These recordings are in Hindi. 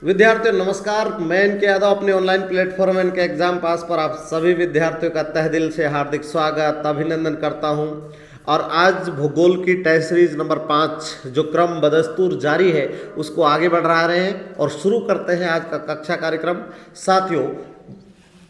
विद्यार्थियों नमस्कार। मैं इनके यादव अपने ऑनलाइन प्लेटफॉर्म इनके एग्जाम पास पर आप सभी विद्यार्थियों का तहे दिल से हार्दिक स्वागत अभिनंदन करता हूं। और आज भूगोल की टेस्ट सीरीज नंबर 5 जो क्रम बदस्तूर जारी है उसको आगे बढ़ा रहे हैं और शुरू करते हैं आज का कक्षा कार्यक्रम। साथियों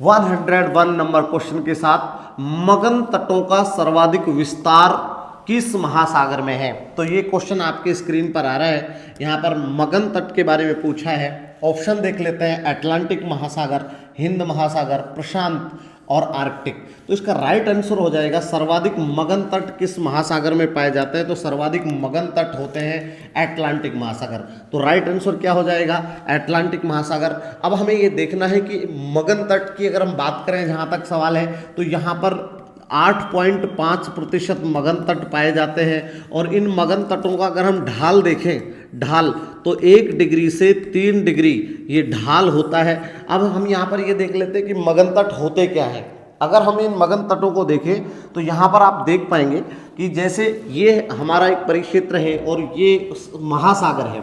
101 नंबर क्वेश्चन के साथ मगन तटों का सर्वाधिक विस्तार किस महासागर में है। तो ये क्वेश्चन आपके स्क्रीन पर आ रहा है। यहाँ पर मगन तट के बारे में पूछा है। ऑप्शन देख लेते हैं, अटलांटिक महासागर, हिंद महासागर, प्रशांत और आर्कटिक। तो इसका राइट आंसर हो जाएगा सर्वाधिक मगन तट किस महासागर में पाए जाते हैं। तो सर्वाधिक मगन तट होते हैं अटलांटिक महासागर। तो राइट आंसर क्या हो जाएगा, अटलांटिक महासागर। अब हमें ये देखना है कि मगन तट की अगर हम बात करें, जहाँ तक सवाल है, तो यहाँ पर 8.5% मगन तट पाए जाते हैं। और इन मगन तटों का अगर हम ढाल देखें, ढाल तो 1 डिग्री से 3 डिग्री ये ढाल होता है। अब हम यहाँ पर ये देख लेते हैं कि मगन तट होते क्या है। अगर हम इन मगन तटों को देखें तो यहाँ पर आप देख पाएंगे कि जैसे ये हमारा एक परिक्षेत्र है और ये महासागर है,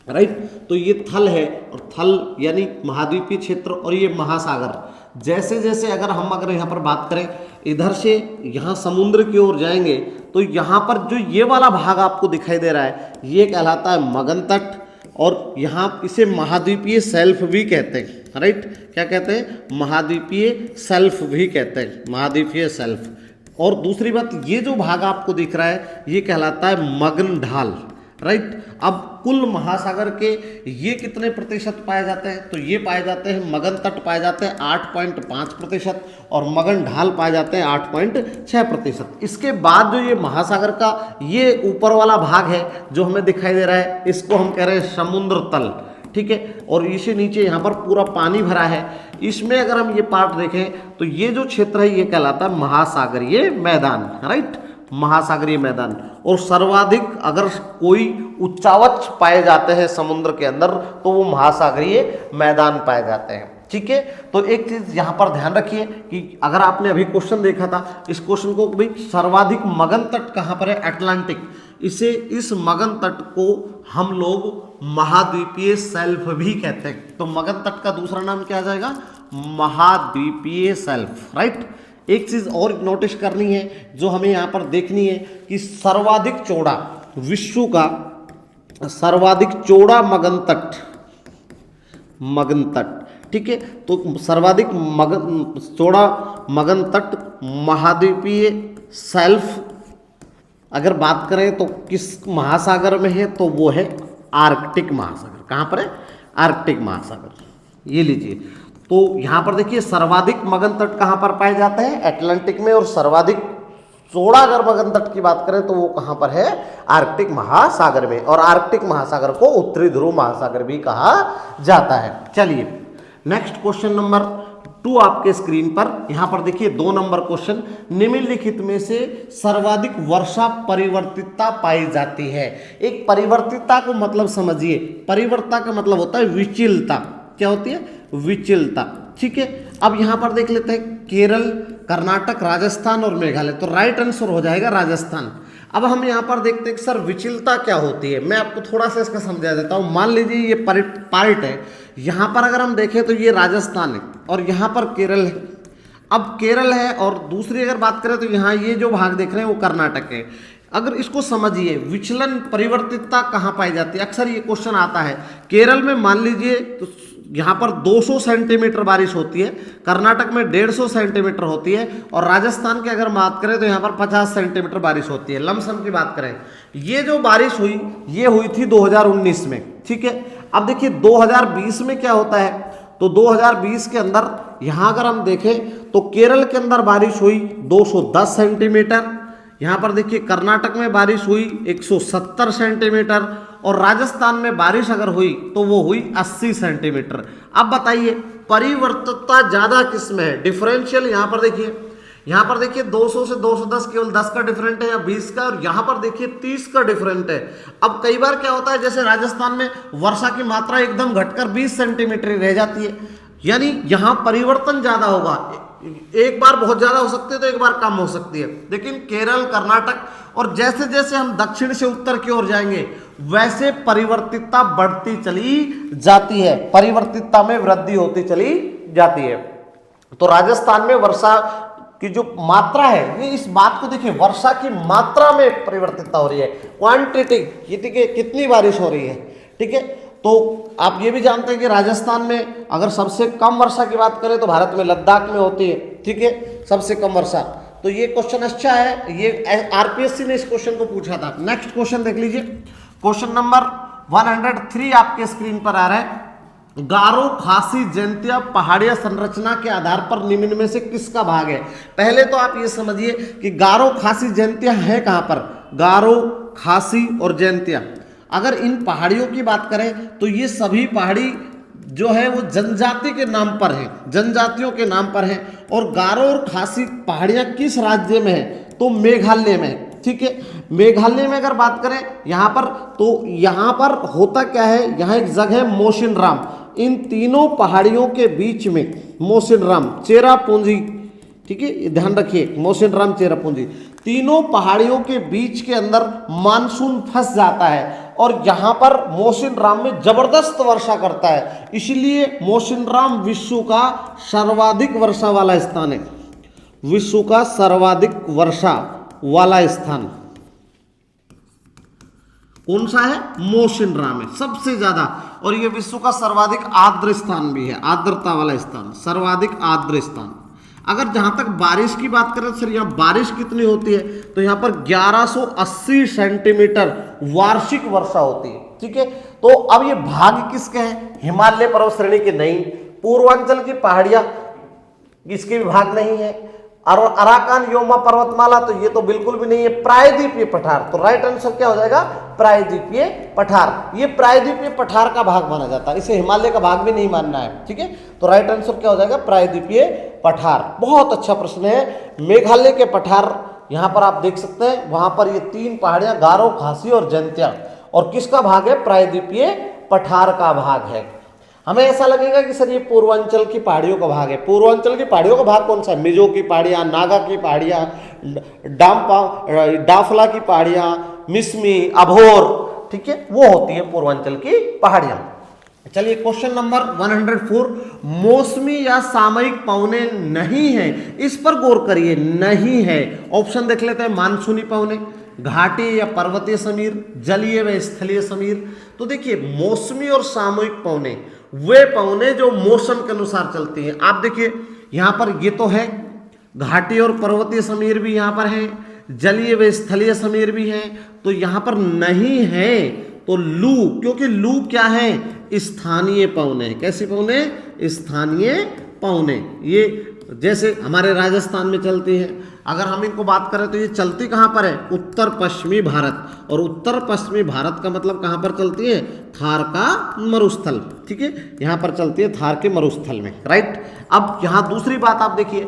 राइट। तो ये थल है और थल यानी महाद्वीपीय क्षेत्र और ये महासागर। जैसे जैसे अगर यहाँ पर बात करें, इधर से यहाँ समुद्र की ओर जाएंगे तो यहाँ पर जो ये वाला भाग आपको दिखाई दे रहा है ये कहलाता है मगन तट। और यहाँ इसे महाद्वीपीय शेल्फ भी कहते हैं, राइट। क्या कहते हैं, महाद्वीपीय शेल्फ भी कहते हैं, महाद्वीपीय शेल्फ। और दूसरी बात, ये जो भाग आपको दिख रहा है ये कहलाता है मगन ढाल, राइट। अब कुल महासागर के ये कितने प्रतिशत पाए जाते हैं, तो ये पाए जाते हैं, मगन तट पाए जाते हैं 8.5% और मगन ढाल पाए जाते हैं 8.6%। इसके बाद जो ये महासागर का ये ऊपर वाला भाग है जो हमें दिखाई दे रहा है, इसको हम कह रहे हैं समुद्र तल, ठीक है। और इसे नीचे यहाँ पर पूरा पानी भरा है। इसमें अगर हम ये पार्ट देखें तो ये जो क्षेत्र है ये कहलाता है महासागरीय मैदान, राइट, महासागरीय मैदान। और सर्वाधिक अगर कोई उच्चावच पाए जाते हैं समुद्र के अंदर तो वो महासागरीय मैदान पाए जाते हैं, ठीक है। तो एक चीज यहाँ पर ध्यान रखिए कि अगर आपने अभी क्वेश्चन देखा था, इस क्वेश्चन को भी सर्वाधिक मगन तट कहाँ पर है, अटलांटिक। इस मगन तट को हम लोग महाद्वीपीय शेल्फ भी कहते हैं। तो मगन तट का दूसरा नाम क्या आ जाएगा, महाद्वीपीय शेल्फ, राइट। एक चीज और नोटिस करनी है जो हमें यहाँ पर देखनी है कि सर्वाधिक चौड़ा, विश्व का सर्वाधिक चौड़ा मगन तट, ठीक है। तो सर्वाधिक चौड़ा मगन तट महाद्वीपीय शेल्फ अगर बात करें तो किस महासागर में है, तो वो है आर्कटिक महासागर। कहाँ पर है, आर्कटिक महासागर। ये लीजिए, तो यहाँ पर देखिए सर्वाधिक मगन तट कहाँ पर पाए जाते हैं, अटलांटिक में। और सर्वाधिक चौड़ा अगर मगन तट की बात करें तो वो कहाँ पर है, आर्कटिक महासागर में। और आर्कटिक महासागर को उत्तरी ध्रुव महासागर भी कहा जाता है। चलिए नेक्स्ट क्वेश्चन नंबर 2 आपके स्क्रीन पर। यहाँ पर देखिए 2 नंबर क्वेश्चन, निम्नलिखित में से सर्वाधिक वर्षा परिवर्तितता पाई जाती है। एक परिवर्तितता को मतलब समझिए, परिवर्तितता का मतलब होता है विचलता। क्या होती है, विचलता, ठीक है। अब यहाँ पर देख लेते हैं केरल, कर्नाटक, राजस्थान और मेघालय। तो राइट आंसर हो जाएगा राजस्थान। अब हम यहाँ पर देखते हैं कि सर विचलता क्या होती है। मैं आपको थोड़ा सा इसका समझा देता हूँ। मान लीजिए ये पार्ट है, यहाँ पर अगर हम देखें तो ये राजस्थान है और यहाँ पर केरल है। अब केरल है और दूसरी अगर बात करें तो यहाँ ये जो भाग देख रहे हैं वो कर्नाटक है। अगर इसको समझिए, विचलन परिवर्तितता कहाँ पाई जाती है, अक्सर ये क्वेश्चन आता है। केरल में मान लीजिए तो यहाँ पर 200 सेंटीमीटर बारिश होती है, कर्नाटक में 150 सेंटीमीटर होती है और राजस्थान की अगर बात करें तो यहाँ पर 50 सेंटीमीटर बारिश होती है। लमसम की बात करें, ये जो बारिश हुई ये हुई थी 2019 में, ठीक है। अब देखिए 2020 में क्या होता है, तो 2020 के अंदर यहाँ अगर हम देखें तो केरल के अंदर बारिश हुई 210 सेंटीमीटर। यहाँ पर देखिए कर्नाटक में बारिश हुई 170 सेंटीमीटर और राजस्थान में बारिश अगर हुई तो वो हुई 80 सेंटीमीटर। अब बताइए परिवर्तितता ज्यादा किस में है, डिफरेंशियल। यहाँ पर देखिए 200 से 210 केवल 10 का डिफरेंट है या 20 का, और यहाँ पर देखिए 30 का डिफरेंट है। अब कई बार क्या होता है, जैसे राजस्थान में वर्षा की मात्रा एकदम घटकर 20 सेंटीमीटर रह जाती है, यानी यहाँ परिवर्तन ज्यादा होगा। एक बार बहुत ज्यादा हो सकती है तो एक बार कम हो सकती है। लेकिन केरल, कर्नाटक और जैसे जैसे हम दक्षिण से उत्तर की ओर जाएंगे वैसे परिवर्तितता बढ़ती चली जाती है, परिवर्तितता में वृद्धि होती चली जाती है। तो राजस्थान में वर्षा की जो मात्रा है, ये इस बात को देखिए, वर्षा की मात्रा में परिवर्तितता हो रही है, क्वांटिटी, कितनी बारिश हो रही है, ठीक है। तो आप ये भी जानते हैं कि राजस्थान में अगर सबसे कम वर्षा की बात करें तो भारत में लद्दाख में होती है, ठीक है, सबसे कम वर्षा। तो ये क्वेश्चन अच्छा है, ये आरपीएससी ने इस क्वेश्चन को पूछा था। नेक्स्ट क्वेश्चन देख लीजिए, क्वेश्चन नंबर 103 आपके स्क्रीन पर आ रहा है। गारो, खासी, जयंतिया पहाड़िया संरचना के आधार पर निम्न में से किसका भाग है? पहले तो आप ये समझिए कि गारो, खासी, जयंतिया है कहां पर? गारो, खासी और जयंतिया, अगर इन पहाड़ियों की बात करें तो ये सभी पहाड़ी जो है वो जनजाति के नाम पर है, जनजातियों के नाम पर है। और गारो और खासी पहाड़ियां किस राज्य में है? तो मेघालय में, ठीक है। मेघालय में अगर बात करें यहाँ पर, तो यहाँ पर होता क्या है, यहाँ एक जगह है मोसिनराम, इन तीनों पहाड़ियों के बीच में मोसिनराम, चेरापूंजी, ठीक है, ध्यान रखिए, मोसिनराम, चेरापूंजी, तीनों पहाड़ियों के बीच के अंदर मानसून फंस जाता है और यहाँ पर मोसिनराम में जबरदस्त वर्षा करता है, इसलिए मोसिनराम विश्व का सर्वाधिक वर्षा वाला स्थान है, विश्व का सर्वाधिक वर्षा वाला स्थान कौन सा है? मोसिनराम है सबसे ज्यादा, और ये विश्व का सर्वाधिक आर्द्र स्थान भी है, आर्द्रता वाला स्थान, सर्वाधिक आर्द्र स्थान। अगर जहां तक बारिश की बात करें सर, यहाँ बारिश कितनी होती है? तो यहाँ पर 1180 सेंटीमीटर वार्षिक वर्षा होती है, ठीक है। तो अब ये भाग किसके हैं? हिमालय पर्वत श्रेणी के नहीं, पूर्वांचल की पहाड़ियां इसके भी भाग नहीं है, और अराकान योमा पर्वतमाला तो ये तो बिल्कुल भी नहीं है। प्रायद्वीपीय पठार, तो राइट आंसर क्या हो जाएगा? प्रायद्वीपीय पठार। ये प्रायद्वीपीय पठार का भाग माना जाता है, इसे हिमालय का भाग भी नहीं मानना है, ठीक है। तो राइट आंसर क्या हो जाएगा? प्रायद्वीपीय पठार। बहुत अच्छा प्रश्न है। मेघालय के पठार यहाँ पर आप देख सकते हैं, वहां पर ये तीन पहाड़ियां गारो, खासी और जयंतिया, और किसका भाग है? प्रायद्वीपीय पठार का भाग है। हमें ऐसा लगेगा कि सर ये पूर्वांचल की पहाड़ियों का भाग है। पूर्वांचल की पहाड़ियों का भाग कौन सा है? मिजो की पहाड़ियां, नागा की पहाड़ियां, डाफला की पहाड़ियां, मिसमी, अभोर, ठीक है, वो होती है पूर्वांचल की पहाड़ियां। चलिए क्वेश्चन नंबर 104, मौसमी या सामयिक पवने नहीं है, इस पर गौर करिए, नहीं है। ऑप्शन देख लेते हैं, मानसूनी पवने, घाटी या पर्वतीय समीर, जलीय व स्थलीय समीर। तो देखिए, मौसमी और सामयिक पवने वे पवने जो मौसम के अनुसार चलती हैं। आप देखिए यहां पर ये तो है, घाटी और पर्वतीय समीर भी यहां पर है, जलीय व स्थलीय समीर भी है। तो यहां पर नहीं है तो लू, क्योंकि लू क्या है? स्थानीय पवने। कैसी पवने? स्थानीय पवने। ये जैसे हमारे राजस्थान में चलती है, अगर हम इनको बात करें तो ये चलती कहाँ पर है? उत्तर पश्चिमी भारत, और उत्तर पश्चिमी भारत का मतलब कहाँ पर चलती है? थार का मरुस्थल, ठीक है, यहाँ पर चलती है थार के मरुस्थल में, राइट। अब यहाँ दूसरी बात आप देखिए,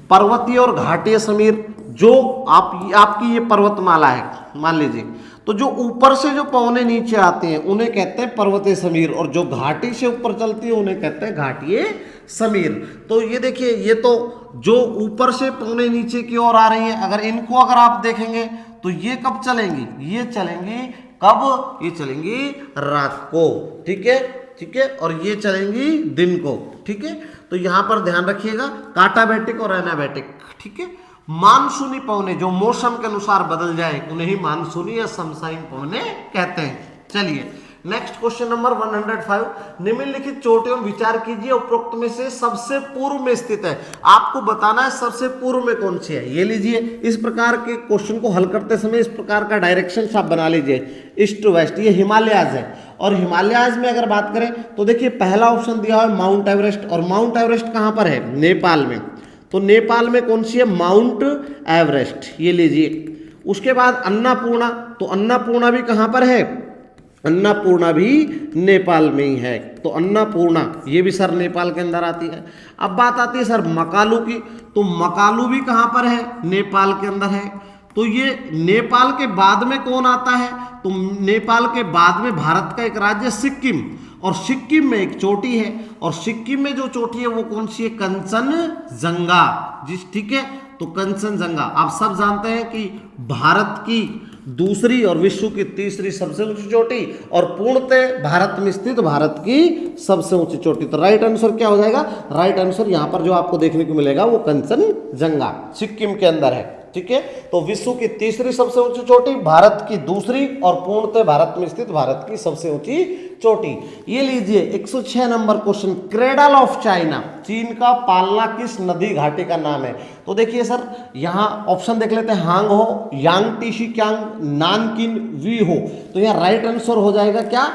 पर्वतीय और घाटीय समीर, जो आपकी ये पर्वतमाला है मान लीजिए, तो जो ऊपर से जो पवने नीचे आते हैं उन्हें कहते हैं पर्वतीय समीर, और जो घाटी से ऊपर चलती है उन्हें कहते हैं घाटीय समीर। तो ये देखिए, ये तो जो ऊपर से पवने नीचे की ओर आ रही हैं, अगर इनको अगर आप देखेंगे तो ये कब चलेंगी? ये चलेंगी कब? ये चलेंगी रात को, ठीक है, ठीक है, और ये चलेंगी दिन को, ठीक है। तो यहां पर ध्यान रखिएगा, काटाबैटिक और एनाबैटिक, ठीक है। मानसूनी पवने जो मौसम के अनुसार बदल जाए उन्हें ही मानसूनी या समसामयिक पवने कहते हैं। चलिए नेक्स्ट क्वेश्चन नंबर 105, निम्नलिखित चोटियों विचार कीजिए, उपरोक्त में से सबसे पूर्व में स्थित है। आपको बताना है सबसे पूर्व में कौन सी है। ये लीजिए, इस प्रकार के क्वेश्चन को हल करते समय इस प्रकार का डायरेक्शन आप बना लीजिए, ईस्ट टू वेस्ट। ये हिमालयाज है, और हिमालयाज में अगर बात करें तो देखिए पहला ऑप्शन दिया है माउंट एवरेस्ट, और माउंट एवरेस्ट कहाँ पर है? नेपाल में। तो नेपाल में कौन सी है? माउंट एवरेस्ट, ये लीजिए। उसके बाद अन्नपूर्णा, तो अन्नपूर्णा भी कहाँ पर है? अन्नपूर्णा भी नेपाल में ही है। तो अन्नपूर्णा ये भी सर नेपाल के अंदर आती है। अब बात आती है सर मकालू की, तो मकालू भी कहाँ पर है? नेपाल के अंदर है। तो ये नेपाल के बाद में कौन आता है? तो नेपाल के बाद में भारत का एक राज्य सिक्किम, और सिक्किम में एक चोटी है, और सिक्किम में जो चोटी है वो कौन सी है? कंचनजंगा, जिस, ठीक है। तो कंचनजंगा आप सब जानते हैं कि भारत की दूसरी और विश्व की तीसरी सबसे ऊंची चोटी और पूर्णतः भारत में स्थित भारत की सबसे ऊंची चोटी। तो राइट आंसर क्या हो जाएगा? राइट आंसर यहाँ पर जो आपको देखने को मिलेगा वो कंचनजंगा सिक्किम के अंदर है। ठीक है, तो विश्व की तीसरी सबसे ऊंची चोटी, भारत की दूसरी और पूर्णतः भारत में स्थित भारत की सबसे ऊंची चोटी। ये लीजिए 106 number question, cradle of China, चीन का पालना किस नदी घाटी का नाम है? तो देखिए सर यहाँ ऑप्शन देख लेते हैं, हांग हो, यांगटीसी क्यांग, नानकिन, वी हो। तो यहाँ राइट आंसर हो जाएगा क्या?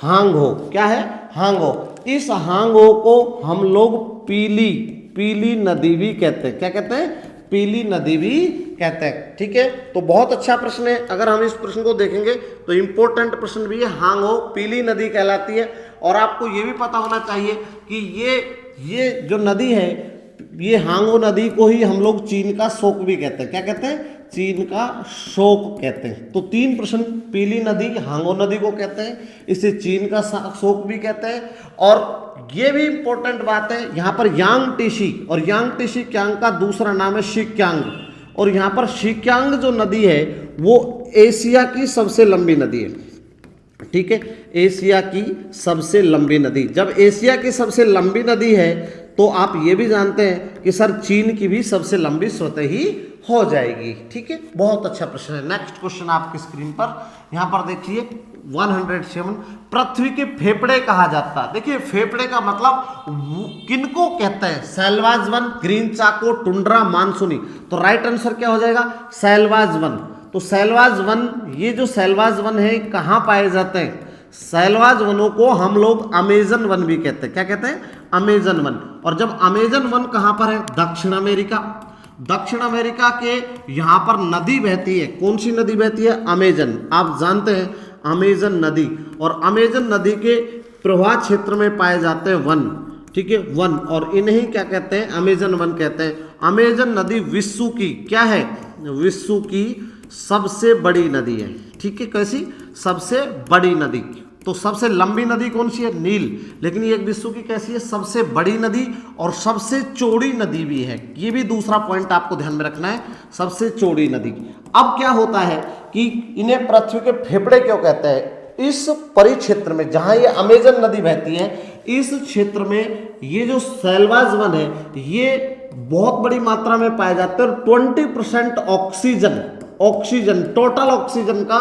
हांग हो। क्या है? हांग हो। इस हांग हो को हम लोग पीली नदी भी कहते हैं। क्या कहते हैं? पीली नदी भी कहते हैं। ठीक है, तो बहुत अच्छा प्रश्न है। अगर हम इस प्रश्न को देखेंगे तो इंपॉर्टेंट प्रश्न भी है। हांग हो पीली नदी कहलाती है। और आपको ये भी पता होना चाहिए कि ये जो नदी है, ये हांगो नदी को ही हम लोग चीन का शोक भी कहते हैं। क्या कहते हैं? चीन का शोक कहते हैं। तो 3 प्रश्न, पीली नदी हांगो नदी को कहते हैं, इसे चीन का शोक भी कहते हैं। और ये भी इंपॉर्टेंट बात है, यहाँ पर यांगटीसी और यांगटीसी क्यांग का दूसरा नाम है शीक्यांग। और यहाँ पर शीक्यांग जो नदी है वो एशिया की सबसे लंबी नदी है। ठीक है, एशिया की सबसे लंबी नदी। जब एशिया की सबसे लंबी नदी है तो आप ये भी जानते हैं कि सर चीन की भी सबसे लंबी स्वतः ही हो जाएगी। ठीक है, बहुत अच्छा प्रश्न है। नेक्स्ट क्वेश्चन आपकी स्क्रीन पर, यहाँ पर देखिए 107, पृथ्वी के फेफड़े कहा जाता है। देखिए फेफड़े का मतलब किनको कहते हैं? सैलवाज वन, ग्रीन चाको, टुंड्रा, मानसूनी। तो राइट आंसर क्या हो जाएगा? सैलवाज वन। तो सैलवाज वन, ये जो सैलवाज वन है कहाँ पाए जाते हैं? सैलवाज वनों को हम लोग अमेजन वन भी कहते हैं। क्या कहते हैं? Amazon one. और जब अमेजन वन कहाँ पर है? दक्षिण अमेरिका। दक्षिण अमेरिका के यहाँ पर नदी बहती है। कौन सी नदी बहती है? अमेजन। आप जानते हैं अमेजन नदी। और अमेजन नदी के प्रवाह क्षेत्र में पाए जाते हैं वन। ठीक है, वन। और इन्हें क्या कहते हैं? अमेजन वन कहते हैं। अमेजन नदी विश्व की क्या है? विश्व की सबसे बड़ी नदी है। ठीक है, कैसी? सबसे बड़ी नदी। तो सबसे लंबी नदी कौन सी है? नील। लेकिन ये विश्व की कैसी है? सबसे बड़ी नदी और सबसे चौड़ी नदी भी है। ये भी दूसरा पॉइंट आपको ध्यान में रखना है, सबसे चौड़ी नदी। अब क्या होता है कि इन्हें पृथ्वी के फेफड़े क्यों कहते हैं? इस परिक्षेत्र में जहां ये अमेजन नदी बहती है, इस क्षेत्र में ये जो सैलवाज वन है ये बहुत बड़ी मात्रा में पाए जाते हैं। और 20% ऑक्सीजन टोटल ऑक्सीजन का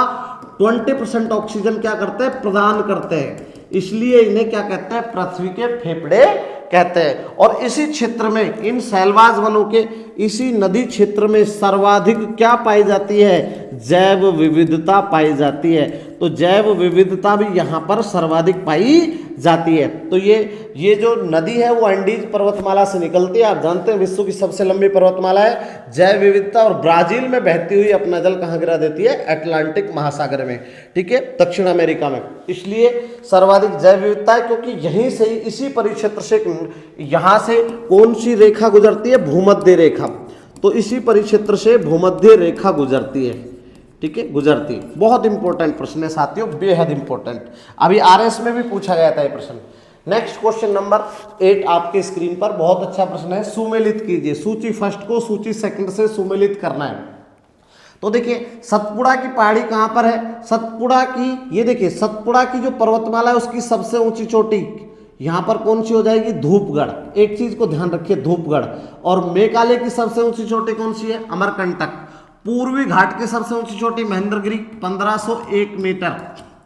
20% ऑक्सीजन क्या करते हैं? प्रदान करते हैं। इसलिए इन्हें क्या कहते हैं? पृथ्वी के फेफड़े कहते हैं। और इसी क्षेत्र में, इन सैलवाज वनों के इसी नदी क्षेत्र में सर्वाधिक क्या पाई जाती है? जैव विविधता पाई जाती है। तो जैव विविधता भी यहाँ पर सर्वाधिक पाई जाती है। तो ये जो नदी है वो एंडीज पर्वतमाला से निकलती है। आप जानते हैं विश्व की सबसे लंबी पर्वतमाला है। जैव विविधता, और ब्राजील में बहती हुई अपना जल कहाँ गिरा देती है? अटलांटिक महासागर में। ठीक है, दक्षिण अमेरिका में। इसलिए सर्वाधिक जैव विविधता है, क्योंकि यहीं से ही, इसी परिक्षेत्र से, यहाँ से कौन सी रेखा गुजरती है? भूमध्य रेखा। तो इसी परिक्षेत्र से भूमध्य रेखा गुजरती है। ठीक है, गुजरती। बहुत इंपॉर्टेंट प्रश्न है साथियों, बेहद इंपॉर्टेंट। अभी आरएस में भी पूछा गया था ये प्रश्न। नेक्स्ट क्वेश्चन नंबर 8 आपके स्क्रीन पर, बहुत अच्छा प्रश्न है। सुमेलित कीजिए, सूची फर्स्ट को सूची सेकंड से सुमेलित करना है। तो देखिए सतपुड़ा की पहाड़ी कहाँ पर है? सतपुड़ा की, ये देखिए सतपुड़ा की जो पर्वतमाला है उसकी सबसे ऊंची चोटी यहाँ पर कौन सी हो जाएगी? धूपगढ़। एक चीज को ध्यान रखिए, धूपगढ़। और मेघालय की सबसे ऊंची चोटी कौन सी है? अमरकंटक। पूर्वी घाट की सबसे ऊंची चोटी महेंद्रगिरी 1501 मीटर।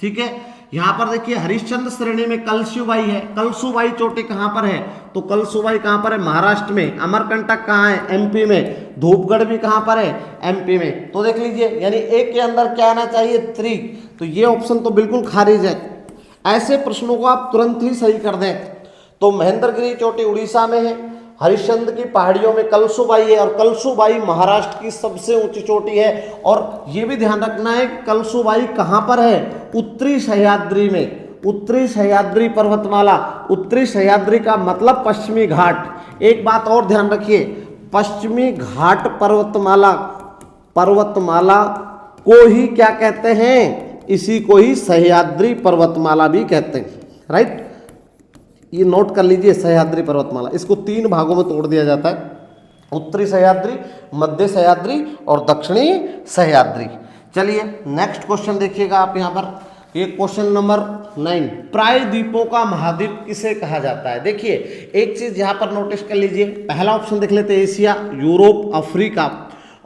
ठीक है, यहाँ पर देखिए हरिश्चंद्र श्रेणी में कलसुबाई है। कलसुबाई चोटी कहाँ पर है? तो कलसुबाई कहाँ पर है? महाराष्ट्र में। अमरकंटक कहाँ है? एमपी में। धूपगढ़ भी कहाँ पर है? एमपी में। तो देख लीजिए, यानी एक के अंदर क्या आना चाहिए? 3। तो ये ऑप्शन तो बिल्कुल खारिज है। ऐसे प्रश्नों को आप तुरंत ही सही कर दें। तो महेंद्रगिरी चोटी उड़ीसा में है, हरिश्चंद्र की पहाड़ियों में कलसुबाई है, और कलसुबाई महाराष्ट्र की सबसे ऊंची चोटी है। और ये भी ध्यान रखना है कलसुबाई कहाँ पर है? उत्तरी सह्याद्री में। उत्तरी सह्याद्री पर्वतमाला। उत्तरी सह्याद्री का मतलब पश्चिमी घाट। एक बात और ध्यान रखिए, पश्चिमी घाट पर्वतमाला को ही क्या कहते हैं? इसी को ही सह्याद्री पर्वतमाला भी कहते हैं। राइट, ये नोट कर लीजिए, सह्याद्री पर्वतमाला। इसको 3 भागों में तोड़ दिया जाता है, उत्तरी सह्याद्री, मध्य सह्याद्री और दक्षिणी सह्याद्री। चलिए नेक्स्ट क्वेश्चन देखिएगा आप यहाँ पर, ये क्वेश्चन नंबर 9, प्रायद्वीपों का महाद्वीप किसे कहा जाता है। देखिए एक चीज यहाँ पर नोटिस कर लीजिए, पहला ऑप्शन देख लेते हैं, एशिया, यूरोप, अफ्रीका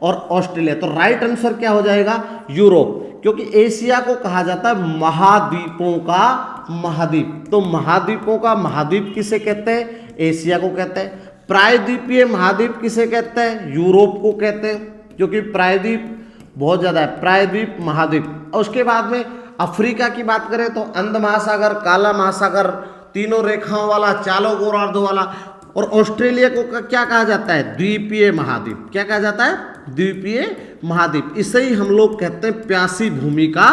और ऑस्ट्रेलिया। तो राइट आंसर क्या हो जाएगा, यूरोप, क्योंकि एशिया को कहा जाता है महाद्वीपों का महाद्वीप। तो महाद्वीपों का महाद्वीप किसे कहते हैं, एशिया को कहते हैं। प्रायद्वीपीय महाद्वीप किसे कहते हैं, यूरोप को कहते हैं, क्योंकि प्रायद्वीप बहुत ज्यादा है, प्रायद्वीप महाद्वीप। और उसके बाद में अफ्रीका की बात करें तो अंध महासागर, काला महासागर, तीनों रेखाओं वाला, चारों गोलार्धों वाला। और ऑस्ट्रेलिया को क्या कहा जाता है, द्वीपीय महाद्वीप। क्या कहा जाता है, द्वीपीय महाद्वीप। इसे ही हम लोग कहते हैं प्यासी भूमि का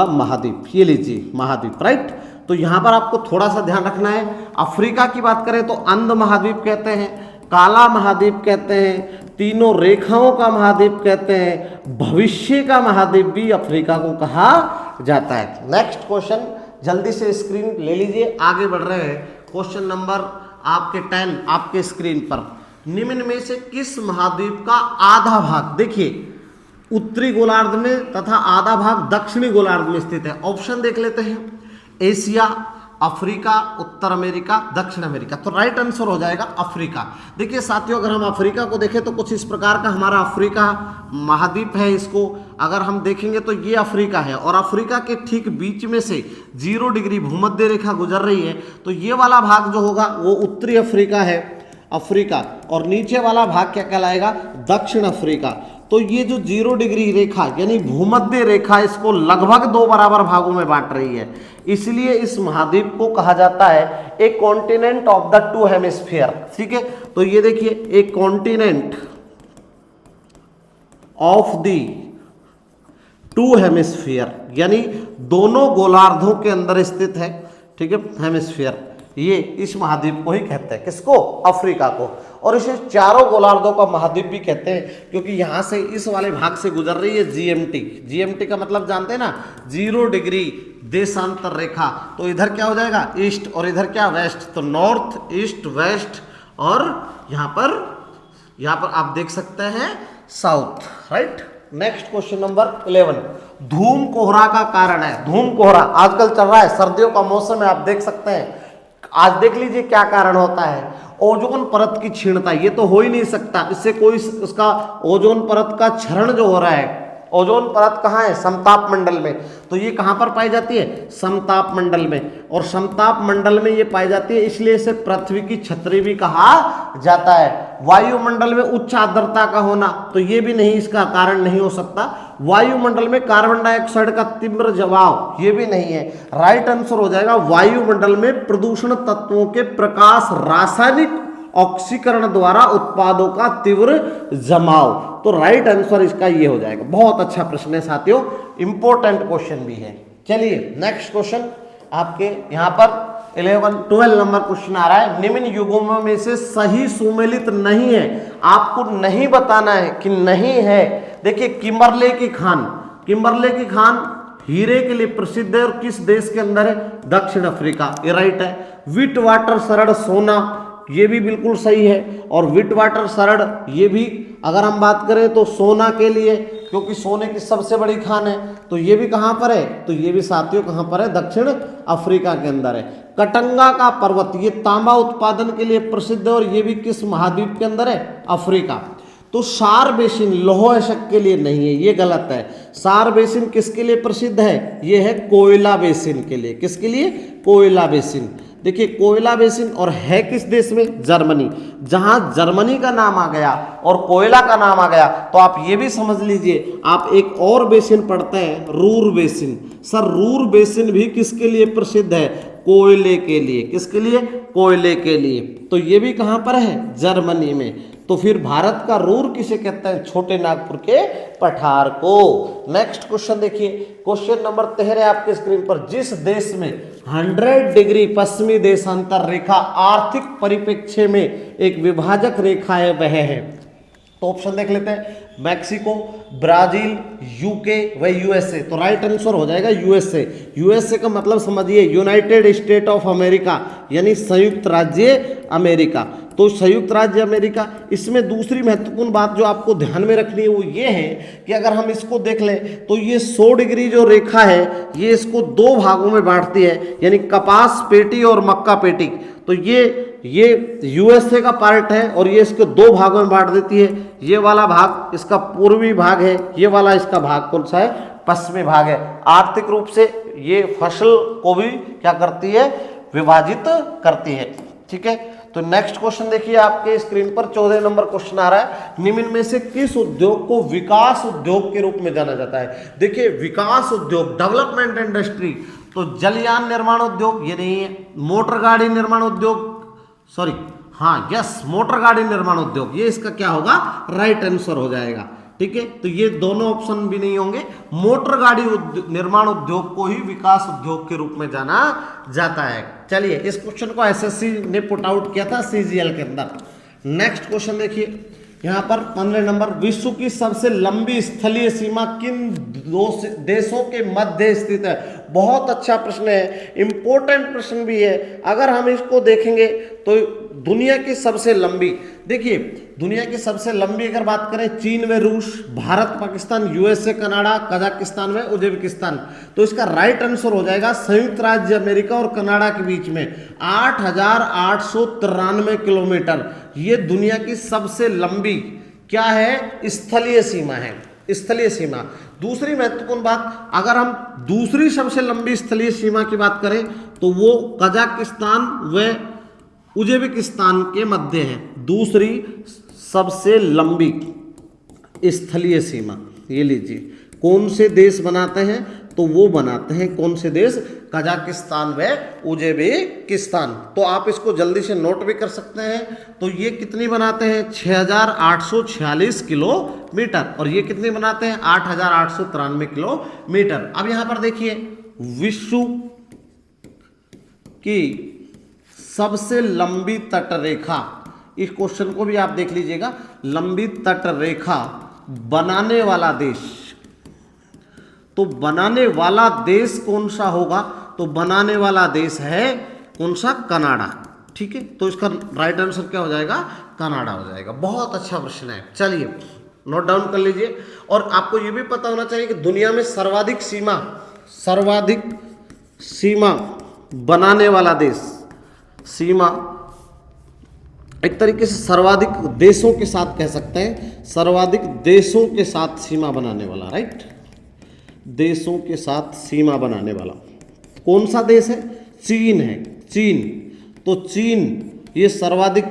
महाद्वीप, ये लीजिए महाद्वीप, राइट। तो यहाँ पर आपको थोड़ा सा ध्यान रखना है, अफ्रीका की बात करें तो अंध महाद्वीप कहते हैं, काला महाद्वीप कहते हैं, तीनों रेखाओं का महाद्वीप कहते हैं, भविष्य का महाद्वीप भी अफ्रीका को कहा जाता है। नेक्स्ट क्वेश्चन जल्दी से स्क्रीन ले लीजिए, आगे बढ़ रहे हैं। क्वेश्चन नंबर आपके 10 आपके स्क्रीन पर, निम्न में से किस महाद्वीप का आधा भाग, देखिए उत्तरी गोलार्ध में तथा आधा भाग दक्षिणी गोलार्ध में स्थित है। ऑप्शन देख लेते हैं, एशिया, अफ्रीका, उत्तर अमेरिका, दक्षिण अमेरिका। तो राइट आंसर हो जाएगा अफ्रीका। देखिए साथियों, अगर हम अफ्रीका को देखें तो कुछ इस प्रकार का हमारा अफ्रीका महाद्वीप है। इसको अगर हम देखेंगे तो ये अफ्रीका है, और अफ्रीका के ठीक बीच में से 0 डिग्री भूमध्य रेखा गुजर रही है। तो ये वाला भाग जो होगा वो उत्तरी अफ्रीका है, अफ्रीका, और नीचे वाला भाग क्या कहलाएगा, दक्षिण अफ्रीका। तो ये जो 0 डिग्री रेखा यानी भूमध्य रेखा, इसको लगभग 2 बराबर भागों में बांट रही है, इसलिए इस महाद्वीप को कहा जाता है ए कॉन्टिनेंट ऑफ द 2 हेमिस्फीयर। ठीक है, तो ये देखिए ए कॉन्टिनेंट ऑफ द 2 हेमिस्फीयर, यानी दोनों गोलार्धों के अंदर स्थित है। ठीक है, हेमिस्फीयर, ये इस महाद्वीप को ही कहते हैं, किसको, अफ्रीका को। और इसे चारों गोलार्धों का महाद्वीप भी कहते हैं, क्योंकि यहां से इस वाले भाग से गुजर रही है जीएमटी। जीएमटी का मतलब जानते हैं ना, 0 डिग्री देशांतर रेखा। तो इधर क्या हो जाएगा, ईस्ट, और इधर क्या, वेस्ट। तो नॉर्थ, ईस्ट, वेस्ट, और यहाँ पर आप देख सकते हैं south, right. Next question number 11, धूम कोहरा का कारण है। धूम कोहरा आजकल चल रहा है, सर्दियों का मौसम है, आप देख सकते हैं। आज देख लीजिए क्या कारण होता है, ओजोन परत की क्षीणता। ये तो हो ही नहीं सकता, इससे कोई उसका ओजोन परत का क्षरण जो हो रहा है। ओजोन परत कहाँ है, समताप मंडल में। तो ये कहाँ पर पाई जाती है, समताप मंडल में, और समताप मंडल में ये पाई जाती है, इसलिए इसे पृथ्वी की छतरी भी कहा जाता है। वायुमंडल में उच्च आर्द्रता का होना, तो ये भी नहीं, इसका कारण नहीं हो सकता। वायुमंडल में कार्बन डाइऑक्साइड का तीव्र जमाव, ये भी नहीं है। राइट आंसर हो जाएगा वायुमंडल में प्रदूषण तत्वों के प्रकाश रासायनिक ऑक्सीकरण द्वारा उत्पादों का तीव्र जमाव। तो राइट आंसर इसका ये हो जाएगा। बहुत अच्छा प्रश्न है साथियों, इंपॉर्टेंट क्वेश्चन भी है। चलिए नेक्स्ट क्वेश्चन आपके यहाँ पर 12 नंबर क्वेश्चन आ रहा है, निम्न युगों में से सही सुमेलित नहीं है। आपको नहीं बताना है कि नहीं है। देखिए किम्बरले की खान हीरे के लिए प्रसिद्ध है, और किस देश के अंदर है, दक्षिण अफ्रीका, ये राइट है। विट वाटर सरड़ सोना, ये भी बिल्कुल सही है। और विट वाटर सरड़, ये भी अगर हम बात करें तो सोना के लिए, क्योंकि सोने की सबसे बड़ी खान है। तो ये भी कहाँ पर है, तो ये भी साथियों कहाँ पर है, दक्षिण अफ्रीका के अंदर है। कटंगा का पर्वत, ये तांबा उत्पादन के लिए प्रसिद्ध है, और ये भी किस महाद्वीप के अंदर है, अफ्रीका। तो सार बेसिन लौह अयस्क के लिए नहीं है, ये गलत है। सार बेसिन किसके लिए प्रसिद्ध है, ये है कोयला बेसिन के लिए। किसके लिए, कोयला बेसिन। देखिए कोयला बेसिन, और है किस देश में, जर्मनी। जहां जर्मनी का नाम आ गया और कोयला का नाम आ गया, तो आप ये भी समझ लीजिए, आप एक और बेसिन पढ़ते हैं, Ruhr basin. Sir Ruhr basin भी किसके लिए प्रसिद्ध है, कोयले के लिए। किसके लिए, कोयले के लिए। तो ये भी कहां पर है, जर्मनी में। तो फिर भारत का रूर किसे कहते हैं, छोटे नागपुर के पठार को। नेक्स्ट क्वेश्चन देखिए, क्वेश्चन नंबर 13 आपके स्क्रीन पर, जिस देश में 100 डिग्री पश्चिमी देशांतर रेखा आर्थिक परिप्रेक्ष्य में एक विभाजक रेखा है, वह है। तो ऑप्शन देख लेते हैं, मैक्सिको, ब्राजील, यूके व यूएसए। तो राइट आंसर हो जाएगा यूएसए। यूएसए का मतलब समझिए यूनाइटेड स्टेट ऑफ अमेरिका, यानी संयुक्त राज्य अमेरिका। तो संयुक्त राज्य अमेरिका। इसमें दूसरी महत्वपूर्ण बात जो आपको ध्यान में रखनी है वो ये है कि अगर हम इसको देख लें तो ये 100 डिग्री जो रेखा है ये इसको दो भागों में बांटती है, यानी कपास पेटी और मक्का पेटी। तो ये यूएसए का पार्ट है और ये इसके दो भागों में बांट देती है। ये वाला भाग इसका पूर्वी भाग है, ये वाला इसका भाग कौन सा है, पश्चिमी भाग है। आर्थिक रूप से ये फसल को भी क्या करती है, विभाजित करती है। ठीक है, तो नेक्स्ट क्वेश्चन देखिए आपके स्क्रीन पर 14 नंबर क्वेश्चन आ रहा है, निम्न में से किस उद्योग को विकास उद्योग के रूप में जाना जाता है। देखिए विकास उद्योग, डेवलपमेंट इंडस्ट्री, तो जलयान निर्माण उद्योग, यानी मोटर गाड़ी निर्माण उद्योग, सॉरी हाँ यस मोटर गाड़ी निर्माण उद्योग, ये इसका क्या होगा, राइट आंसर हो जाएगा। ठीक है, तो ये दोनों ऑप्शन भी नहीं होंगे। मोटर गाड़ी निर्माण उद्योग को ही विकास उद्योग के रूप में जाना जाता है। चलिए इस क्वेश्चन को एसएससी ने पुट आउट किया था सीजीएल के अंदर। नेक्स्ट क्वेश्चन देखिए यहाँ पर 15 नंबर, विश्व की सबसे लंबी स्थलीय सीमा किन दो देशों के मध्य स्थित है। बहुत अच्छा प्रश्न है, इंपॉर्टेंट प्रश्न भी है। अगर हम इसको देखेंगे तो दुनिया की सबसे लंबी, देखिए दुनिया की सबसे लंबी अगर बात करें, चीन व रूस, Bharat Pakistan, USA Canada, Kazakhstan व उज्बेकिस्तान। तो इसका राइट आंसर हो जाएगा संयुक्त राज्य अमेरिका और कनाडा के बीच में 8,893 किलोमीटर। ये दुनिया की सबसे लंबी क्या है, स्थलीय सीमा है, स्थलीय सीमा। दूसरी महत्वपूर्ण बात, अगर हम दूसरी सबसे लंबी स्थलीय सीमा की बात करें तो वो कजाकिस्तान व उज्बेकिस्तान के मध्य है, दूसरी सबसे लंबी स्थलीय सीमा। ये लीजिए कौन से देश बनाते हैं, तो वो बनाते हैं कौन से देश, कजाकिस्तान व उज्बेकिस्तान। तो आप इसको जल्दी से नोट भी कर सकते हैं। तो ये कितनी बनाते हैं, 6,846 किलोमीटर, और ये कितनी बनाते हैं, 8,893 किलोमीटर। अब यहाँ पर देखिए विश्व की सबसे लंबी तट रेखा, इस क्वेश्चन को भी आप देख लीजिएगा, लंबी तट रेखा बनाने वाला देश। तो बनाने वाला देश कौन सा होगा, तो बनाने वाला देश है कौन सा, कनाडा। ठीक है, तो इसका राइट आंसर क्या हो जाएगा, कनाडा हो जाएगा। बहुत अच्छा प्रश्न है, चलिए नोट डाउन कर लीजिए। और आपको ये भी पता होना चाहिए कि दुनिया में सर्वाधिक सीमा बनाने वाला देश, सीमा एक तरीके से सर्वाधिक देशों के साथ कह सकते हैं, सर्वाधिक देशों के साथ सीमा बनाने वाला, राइट, देशों के साथ सीमा बनाने वाला कौन सा देश है, चीन है, चीन। तो चीन ये सर्वाधिक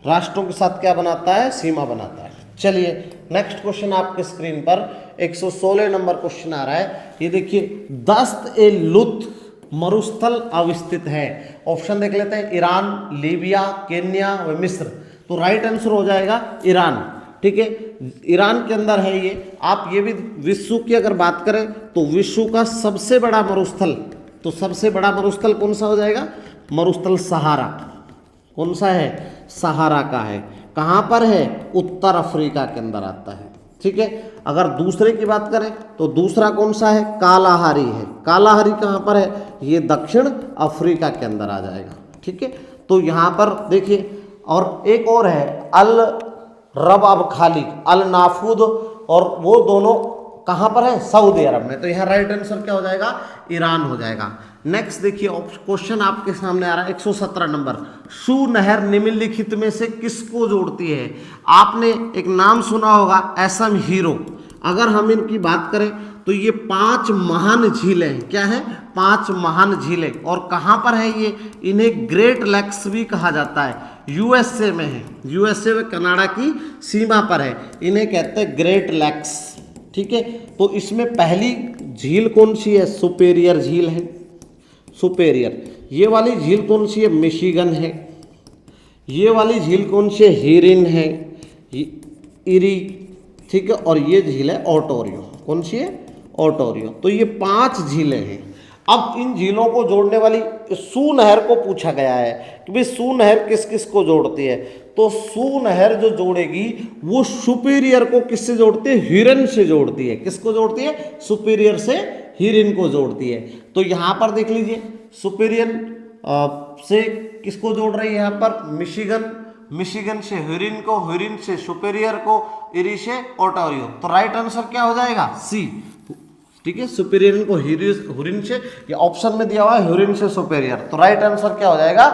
राष्ट्रों के साथ क्या बनाता है, सीमा बनाता है। चलिए नेक्स्ट क्वेश्चन आपके स्क्रीन पर 116 नंबर क्वेश्चन आ रहा है। ये देखिए दस्त ए लुत्फ मरुस्थल अवस्थित है। ऑप्शन देख लेते हैं, ईरान, लीबिया, केन्या व मिस्र। तो राइट आंसर हो जाएगा ईरान। ठीक है, ईरान के अंदर है ये। आप ये भी विश्व की अगर बात करें तो विश्व का सबसे बड़ा मरुस्थल, तो सबसे बड़ा मरुस्थल कौन सा हो जाएगा, मरुस्थल सहारा। कौन सा है, सहारा का है। कहाँ पर है, उत्तर अफ्रीका के अंदर आता है। ठीक है, अगर दूसरे की बात करें तो दूसरा कौन सा है, कालाहारी है। कालाहारी कहाँ पर है, ये दक्षिण अफ्रीका के अंदर आ जाएगा। ठीक है, तो यहाँ पर देखिए, और एक और है अल रब अब खाली, अल नाफूद, और वो दोनों कहाँ पर है, सऊदी अरब में। तो यहाँ राइट आंसर क्या हो जाएगा, ईरान हो जाएगा। नेक्स्ट देखिए क्वेश्चन आपके सामने आ रहा है 117 नंबर, शू नहर निम्नलिखित में से किसको जोड़ती है। आपने एक नाम सुना होगा असम हीरो। अगर हम इनकी बात करें तो ये 5 महान झीलें हैं। क्या है, 5 महान झीलें। और कहाँ पर है ये, इन्हें ग्रेट लेक्स भी कहा जाता है। यूएसए में है, यूएसए में कनाडा की सीमा पर है, इन्हें कहते हैं ग्रेट लेक्स। ठीक है, तो इसमें पहली झील कौन सी है, सुपेरियर झील है, सुपेरियर। ये वाली झील कौन सी है, मिशिगन है। ये वाली झील कौन सी है, हीरिन है, इरी। ठीक है, और ये झील है ओटोरियो। कौन सी है, ओटोरियो। तो ये 5 झीलें हैं। अब इन झीलों को जोड़ने वाली सू नहर को पूछा गया है कि भाई सू नहर किस किस को जोड़ती है, तो सू नहर जो जोड़ेगी वो सुपीरियर को किससे जोड़ती है, हिरन से जोड़ती है। किसको जोड़ती है, सुपीरियर से हिरन को जोड़ती है। तो यहाँ पर देख लीजिए सुपीरियर से किसको जोड़ रही है, यहाँ पर मिशिगन से हिरन को, हिरन से सुपीरियर को, इरी से ओंटारियो। तो राइट आंसर क्या हो जाएगा, सी। ठीक है, सुपीरियर को हिरन से, ये ऑप्शन में दिया हुआ है हिरन से सुपीरियर, तो राइट आंसर क्या हो जाएगा,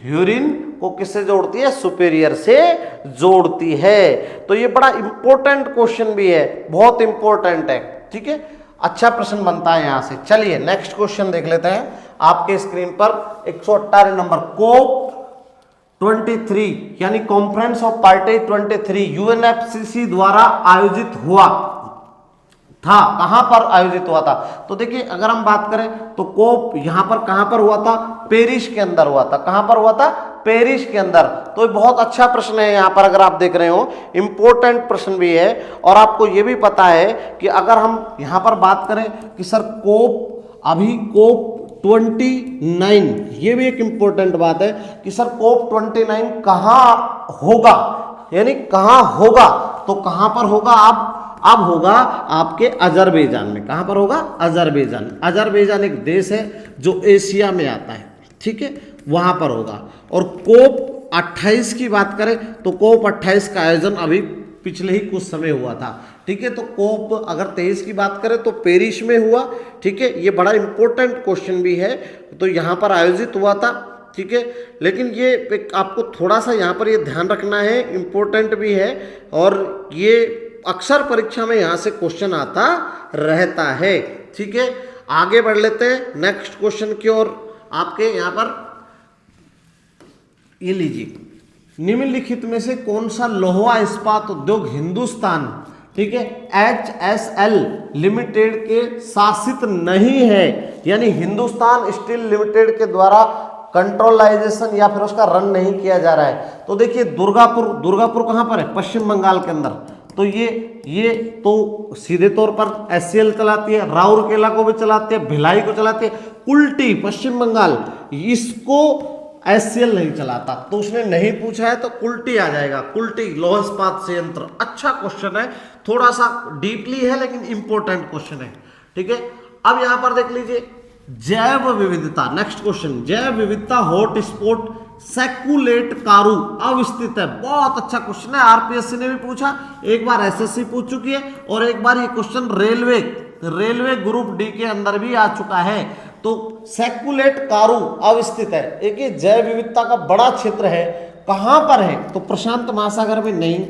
हिरन को किससे जोड़ती है, सुपीरियर से जोड़ती है। तो ये बड़ा इंपॉर्टेंट क्वेश्चन भी है, बहुत इंपॉर्टेंट है। ठीक है, अच्छा प्रश्न बनता है यहां से। चलिए नेक्स्ट क्वेश्चन देख लेते हैं आपके स्क्रीन पर 118 नंबर, कोप 23 यानी कॉन्फ्रेंस ऑफ पार्टी 23 यूएनएफसीसी द्वारा आयोजित हुआ था, कहां पर आयोजित हुआ था। तो देखिए अगर हम बात करें तो कोप यहां पर कहां पर हुआ था, पेरिस के अंदर हुआ था। कहां पर हुआ था, पेरिस के अंदर। तो ये बहुत अच्छा प्रश्न है यहां पर, अगर आप देख रहे हो इंपॉर्टेंट प्रश्न भी है। और आपको ये भी पता है कि अगर हम यहां पर बात करें कि सर कोप, अभी कोप 29, ये भी एक इंपॉर्टेंट बात है कि सर कोप 29 कहां होगा, यानी कहां होगा, तो कहां पर होगा, अब होगा आपके अजरबैजान में। कहां पर होगा, अजरबैजान। अजरबैजान एक देश है जो एशिया में आता है, ठीक है, वहां पर होगा। और कोप 28 की बात करें तो कोप 28 का आयोजन अभी पिछले ही कुछ समय हुआ था। ठीक है, तो कोप अगर 23 की बात करें तो पेरिस में हुआ। ठीक है, ये बड़ा इंपॉर्टेंट क्वेश्चन भी है, तो यहाँ पर आयोजित हुआ था। ठीक है, लेकिन ये आपको थोड़ा सा यहाँ पर ये ध्यान रखना है, इंपॉर्टेंट भी है, और ये अक्सर परीक्षा में यहाँ से क्वेश्चन आता रहता है। ठीक है, आगे बढ़ लेते हैं नेक्स्ट क्वेश्चन की ओर। आपके यहाँ पर ये लीजिए, निम्नलिखित में से कौन सा लोहा इस्पात उद्योग हिंदुस्तान, ठीक है, HSL लिमिटेड के शासित नहीं है, यानी हिंदुस्तान स्टील लिमिटेड के द्वारा कंट्रोलाइजेशन या फिर उसका रन नहीं किया जा रहा है। तो देखिए दुर्गापुर कहां पर है, पश्चिम बंगाल के अंदर। तो ये तो सीधे तौर पर HCL चलाती है, राउरकेला को भी चलाती है, भिलाई को चलाती है। कुल्टी पश्चिम बंगाल, इसको HCL नहीं चलाता, तो उसने नहीं पूछा है तो कुल्टी आ जाएगा। कुल्टी लौह इस्पात संयंत्र। अच्छा क्वेश्चन है, थोड़ा सा डीपली है लेकिन इंपॉर्टेंट क्वेश्चन है। ठीक है, अब यहां पर देख लीजिए जैव विविधता, नेक्स्ट क्वेश्चन, जैव विविधता हॉटस्पॉट सेकुलेट कारू अवस्थित है। बहुत अच्छा क्वेश्चन है, आरपीएससी ने भी पूछा, एक बार एसएससी पूछ चुकी है, और एक बार ये क्वेश्चन रेलवे ग्रुप डी के अंदर भी आ चुका है। तो सेकुलेट कारू अवस्थित है, एक ये जैव विविधता का बड़ा क्षेत्र है। कहां पर है, तो प्रशांत महासागर में नहीं,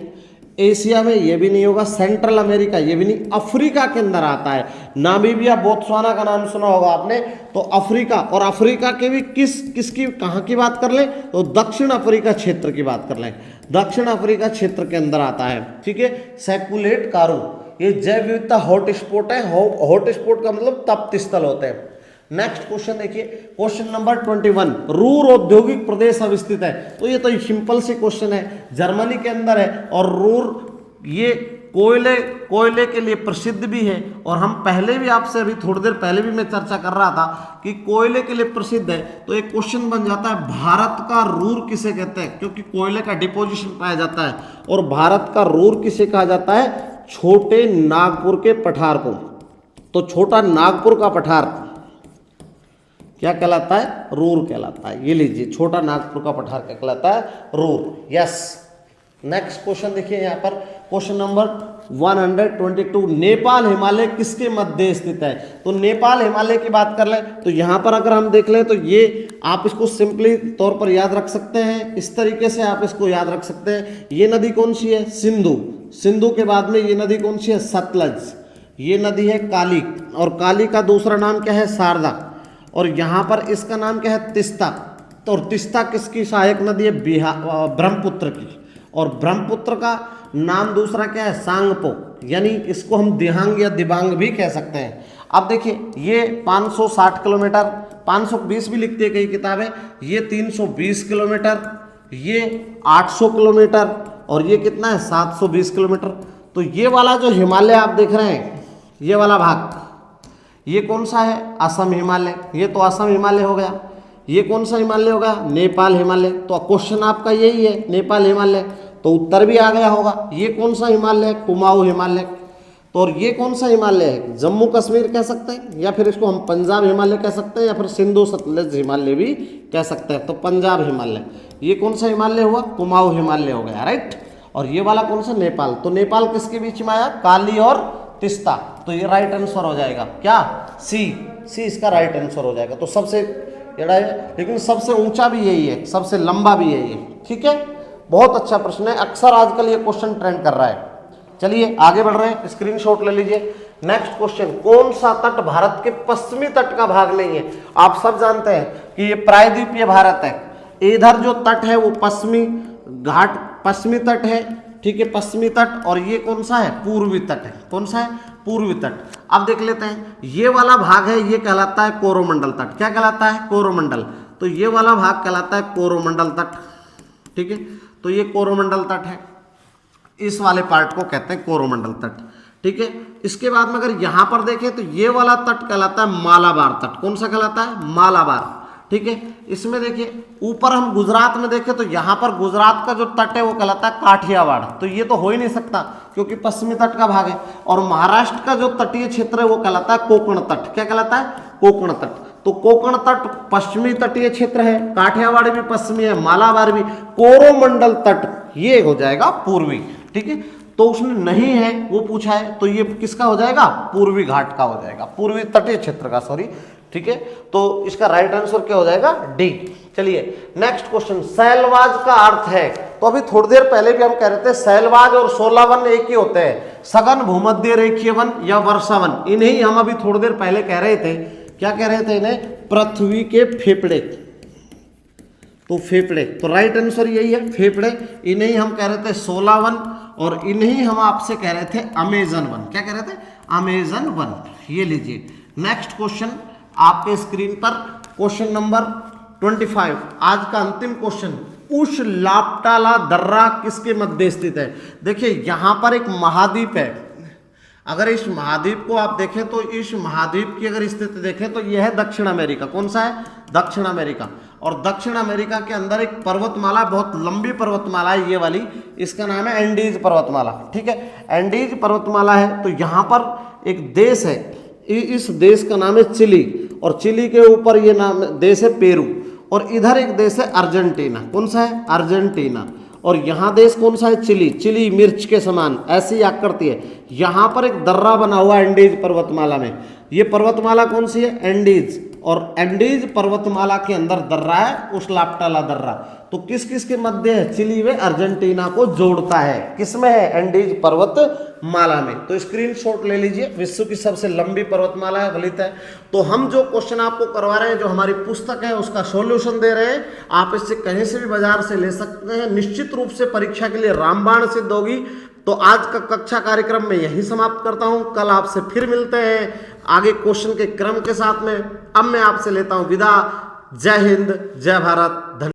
एशिया में ये भी नहीं होगा, सेंट्रल अमेरिका ये भी नहीं, अफ्रीका के अंदर आता है। नामीबिया, बोत्सवाना का नाम सुना होगा आपने, तो अफ्रीका, और अफ्रीका के भी किसकी कहां की बात कर लें, तो दक्षिण अफ्रीका क्षेत्र की बात कर लें, दक्षिण अफ्रीका क्षेत्र के अंदर आता है। ठीक है, सेकुलेट कारू, ये जैव विविधता हॉटस्पॉट है। हॉटस्पॉट का मतलब तप्त स्थल होते हैं। नेक्स्ट क्वेश्चन देखिए, क्वेश्चन नंबर 21, रूर औद्योगिक प्रदेश अवस्थित है। तो ये तो सिंपल सी क्वेश्चन है, जर्मनी के अंदर है, और रूर ये कोयले के लिए प्रसिद्ध भी है। और हम पहले भी आपसे, अभी थोड़ी देर पहले भी मैं चर्चा कर रहा था कि कोयले के लिए प्रसिद्ध है। तो एक क्वेश्चन बन जाता है, भारत का रूर किसे कहते हैं, क्योंकि कोयले का डिपोजिशन पाया जाता है। और भारत का रूर किसे कहा जाता है, छोटे नागपुर के पठार को। तो छोटा नागपुर का पठार क्या कहलाता है, रूर कहलाता है। ये लीजिए, छोटा नागपुर का पठार क्या कहलाता है, रूर। यस, नेक्स्ट क्वेश्चन देखिए यहाँ पर, क्वेश्चन नंबर 122, नेपाल हिमालय किसके मध्य स्थित है। तो नेपाल हिमालय की बात कर लें तो यहाँ पर अगर हम देख लें तो ये आप इसको सिंपली तौर पर याद रख सकते हैं, इस तरीके से आप इसको याद रख सकते हैं। ये नदी कौन सी है, सिंधु के बाद में ये नदी कौन सी है, सतलज। ये नदी है काली, और काली का दूसरा नाम क्या है, शारदा। और यहाँ पर इसका नाम क्या है, तिस्ता। तो और तिस्ता किसकी सहायक नदी है, ब्रह्मपुत्र की। और ब्रह्मपुत्र का नाम दूसरा क्या है, सांगपो, यानी इसको हम दिहांग या दिबांग भी कह सकते हैं। अब देखिए ये 560 किलोमीटर, 520 भी लिखती है कई किताबें, ये 320 किलोमीटर, ये 800 किलोमीटर, और ये कितना है, 720 किलोमीटर। तो ये वाला जो हिमालय आप देख रहे हैं, ये वाला भाग, ये कौन सा है? असम हिमालय, ये तो असम हिमालय हो गया। ये कौन सा हिमालय होगा? नेपाल हिमालय। तो क्वेश्चन आपका यही है, नेपाल हिमालय, तो उत्तर भी आ गया होगा। ये कौन सा हिमालय है? कुमाऊं हिमालय। तो और ये कौन सा हिमालय है? जम्मू कश्मीर कह सकते हैं, या फिर इसको हम पंजाब हिमालय कह सकते हैं, या फिर सिंधु सतलज हिमालय भी कह सकते हैं। तो पंजाब हिमालय। ये कौन सा हिमालय हुआ? कुमाऊं हिमालय हो गया, राइट। और ये वाला कौन सा? नेपाल। तो नेपाल किसके बीच में आया? काली और तिस्ता। तो ये राइट आंसर हो जाएगा क्या? सी इसका राइट आंसर हो जाएगा। तो सबसे एड़ा है, लेकिन सबसे ऊंचा भी यही है, सबसे लंबा भी यही है, ठीक है। बहुत अच्छा प्रश्न है, अक्सर आजकल ये क्वेश्चन ट्रेंड कर रहा है। चलिए आगे बढ़ रहे हैं, स्क्रीनशॉट ले लीजिए। नेक्स्ट क्वेश्चन, कौन सा तट भारत के पश्चिमी तट का भाग नहीं है? आप सब जानते हैं कि ये प्रायद्वीपीय भारत है। इधर जो तट है वो पश्चिमी घाट, पश्चिमी तट है, ठीक है, पश्चिमी तट। और ये कौन सा है? पूर्वी तट है। कौन सा है? पूर्वी तट। अब देख लेते हैं, ये वाला भाग है, ये कहलाता है कोरोमंडल तट। क्या कहलाता है? कोरोमंडल। तो ये वाला भाग कहलाता है कोरोमंडल तट, ठीक है। तो ये कोरोमंडल तट है, इस वाले पार्ट को कहते हैं कोरोमंडल तट, ठीक है। इसके बाद में अगर यहां पर देखें तो ये वाला तट कहलाता है मालाबार तट। कौन सा कहलाता है? मालाबार, ठीक है। इसमें देखिए ऊपर हम गुजरात में देखें तो यहां पर गुजरात का जो तट है वो कहलाता है काठियावाड़। तो ये तो हो ही नहीं सकता क्योंकि पश्चिमी तट का भाग है। और महाराष्ट्र का जो तटीय क्षेत्र है वो कहलाता है कोंकण तट। क्या कहलाता है? कोंकण तट। तो कोंकण तट पश्चिमी तटीय क्षेत्र है, काठियावाड़ भी पश्चिमी है, मालाबार भी। कोरोमंडल तट ये हो जाएगा पूर्वी, ठीक है। तो उसने नहीं है वो पूछा है, तो ये किसका हो जाएगा? पूर्वी घाट का हो जाएगा, पूर्वी तटीय क्षेत्र का, सॉरी, ठीक है। तो इसका राइट आंसर क्या हो जाएगा? डी। चलिए नेक्स्ट क्वेश्चन, शैलवाज का अर्थ है। तो अभी थोड़ी देर पहले भी हम कह रहे थे शैलवाज और शोला वन एक ही होते हैं, सघन भूमध्य रेखीय वन या वर्षा वन। इन्हें हम अभी थोड़ी देर पहले कह रहे थे, क्या कह रहे थे इन्हें? पृथ्वी के फेफड़े। तो फेफड़े, तो राइट आंसर यही है, फेफड़े। इन्हें हम कह रहे थे शोला वन, और इन्हें हम आपसे कह रहे थे अमेजन वन। क्या कह रहे थे? Amazon one. ये लीजिए नेक्स्ट क्वेश्चन आपके स्क्रीन पर, क्वेश्चन नंबर 25, आज का अंतिम क्वेश्चन। उशलापटाला दर्रा किसके मध्य स्थित है? देखिए यहां पर एक महाद्वीप है। अगर इस महाद्वीप को आप देखें तो इस महाद्वीप की अगर स्थिति देखें तो यह है दक्षिण अमेरिका। कौन सा है? दक्षिण अमेरिका। और दक्षिण अमेरिका के अंदर एक पर्वतमाला, बहुत लंबी पर्वतमाला है ये वाली, इसका नाम है एंडीज पर्वतमाला, ठीक है। एंडीज पर्वतमाला है। तो यहाँ पर एक देश है, इस देश का नाम है चिली, और चिली के ऊपर ये नाम देश है पेरू, और इधर एक देश है अर्जेंटीना। कौन सा है? अर्जेंटीना। और यहाँ देश कौन सा है? चिली। चिली मिर्च के समान ऐसी आकृति है। यहाँ पर एक दर्रा बना हुआ है एंडीज पर्वतमाला में। ये पर्वतमाला कौन सी है? एंडीज। और एंडीज पर्वतमाला के अंदर दर्रा है उशलापटाला दर्रा। तो किस किस के मध्य है? चिली व अर्जेंटीना को जोड़ता है। किसमें है? एंडीज पर्वतमाला में। तो स्क्रीनशॉट ले लीजिए, विश्व की सबसे लंबी पर्वतमाला है, वलित है। तो हम जो क्वेश्चन आपको करवा रहे हैं, जो हमारी पुस्तक है उसका सॉल्यूशन दे रहे हैं, आप इससे कहीं से भी बाजार से ले सकते हैं। निश्चित रूप से परीक्षा के लिए रामबाण सिद्ध होगी। तो आज का कक्षा कार्यक्रम में यही समाप्त करता हूं। कल आपसे फिर मिलते हैं आगे क्वेश्चन के क्रम के साथ में। अब मैं आपसे लेता हूं विदा। जय हिंद, जय भारत, धन्यवाद।